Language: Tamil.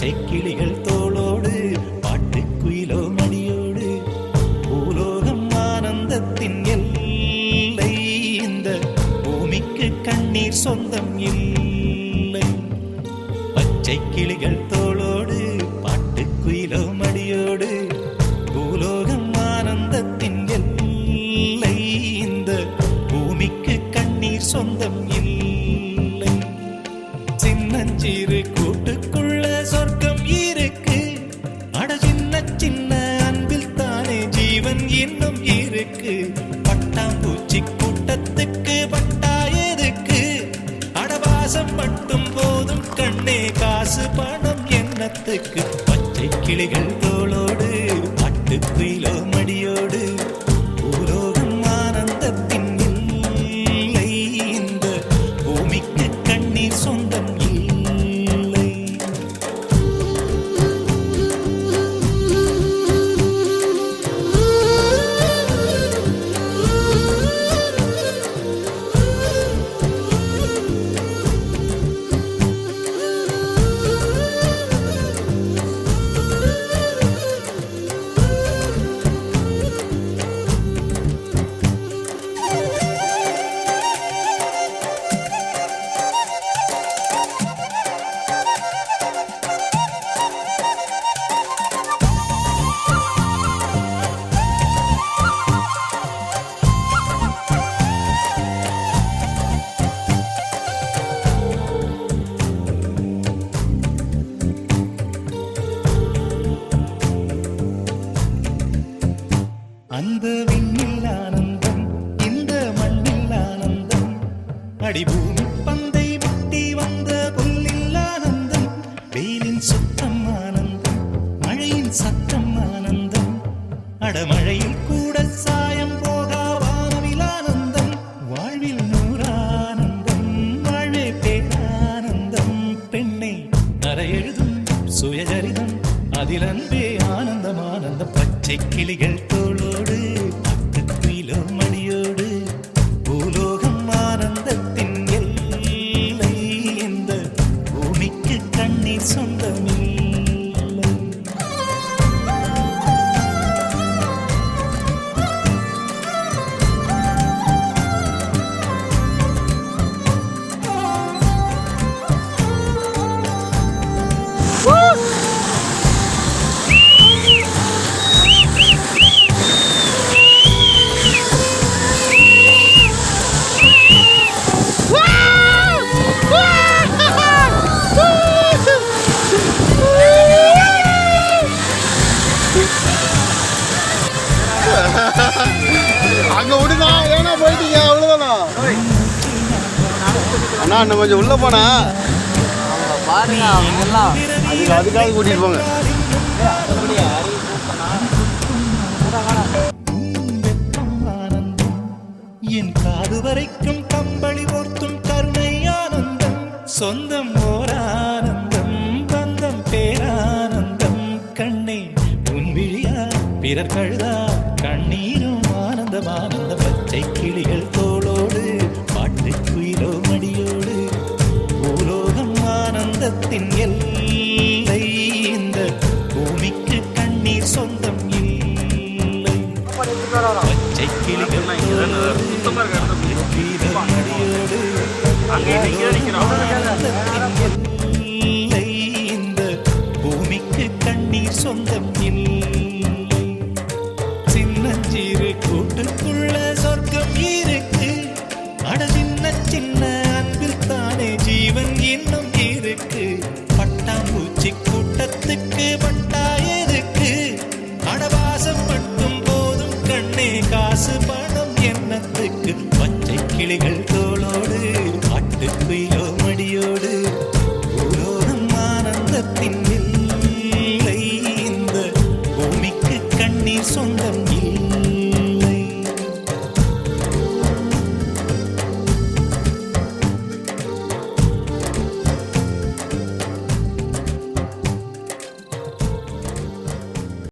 பச்சை கிளிகள் தோளோடு பாட்டுக்குயிலோ மடியோடு பூலோகம் ஆனந்தத்தின் எல்லை. இந்த பூமிக்கு கண்ணீர் சொந்தம் இல்லை. பச்சை கிளிகள் தோளோடு பாட்டுக்குயிலோ மடியோடு பூலோகம் ஆனந்தத்தின் எல்லை. இந்த பூமிக்கு கண்ணீர் சொந்தம் இல்லை. சின்னஞ்சிறு கூட்டுக்குள்ள சொர்க்கம் இருக்கு. அட சின்ன சின்ன அன்பில் தானே ஜீவன் இன்னும் இருக்கு. பட்டாம்பூச்சி கூட்டத்துக்கு பட்டா எதுக்கு? அடவாசம் மட்டும் போதும் கண்ணே, காசு பணம் என்னத்துக்கு? பச்சை கிளிகள் தோளோடு பாட்டுக்குயிலோ மடியோடு பூலோகம் ஆனந்தத்தின் இல்லை. இந்த பூமிக்கு கண்ணீர் சொந்தம் இல்லை. அந்த விண்ணில் ஆனந்தம், இந்த மண்ணில் ஆனந்தம். அடிபூமி பந்தை விட்டி வந்த புல்லில் ஆனந்தம். வெயிலின் சுத்தம் ஆனந்தம், மழையின் சத்தம் ஆனந்தம். அடமழையில் கூட சாயம் போகா வானவில் ஆனந்தம். வாழ்வில் நூறானந்தம், வாழ்வே பேரானந்தம். பெண்ணை அறை எழுதும் சுயசரிதம், அதில் அன்பே ஆனந்தம் ஆனந்தம். பச்சை கிளிகள் தோளோடு பாட்டுக்குயிலோ மடியோடு பூலோகம் ஆனந்தத்தின் எல்லை. இந்த பூமிக்கு கண்ணீர் சொந்தமில்லை. அங்க விடுதா, ஏன்னா போயிட்டீங்க அவ்வளவுதானா? அண்ணா இன்னும் கொஞ்சம் உள்ள போனா பாருங்க, அதுக்காக கூட்டிட்டு போங்க. என் காது வரைக்கும் கம்பளி போர்த்தும் கருணை ஆனந்தம். சொந்தம் ஓர் ஆனந்தம், பந்தம் பேரானந்தம். கண்ணே உன் விழியா பிறர் கழுதா கண்ணீரும் ஆனந்தம் ஆனந்தம். பச்சை கிளிகள் தோளோடு பாட்டுக்குயிலோ மடியோடு பூலோகம் ஆனந்தத்தின் எல்லை. இந்த பூமிக்கு கண்ணீர் சொந்தம் இல்லை. பச்சை கிளிகள் மடியோடு இல்லை. இந்த பூமிக்கு கண்ணீர் சொந்தம் இல்லை. சின்னஞ்சிறு கூட்டுக்குள்ள சொர்க்கம் இருக்கு. அட சின்ன சின்ன அன்பில் தானே ஜீவன் இன்னும் இருக்கு. பட்டாம்பூச்சி கூட்டத்துக்கு பட்டா எதுக்கு? அடவாசம் மட்டும் போதும் கண்ணே, காசு பணம் என்னத்துக்கு? பச்சை கிளிகள்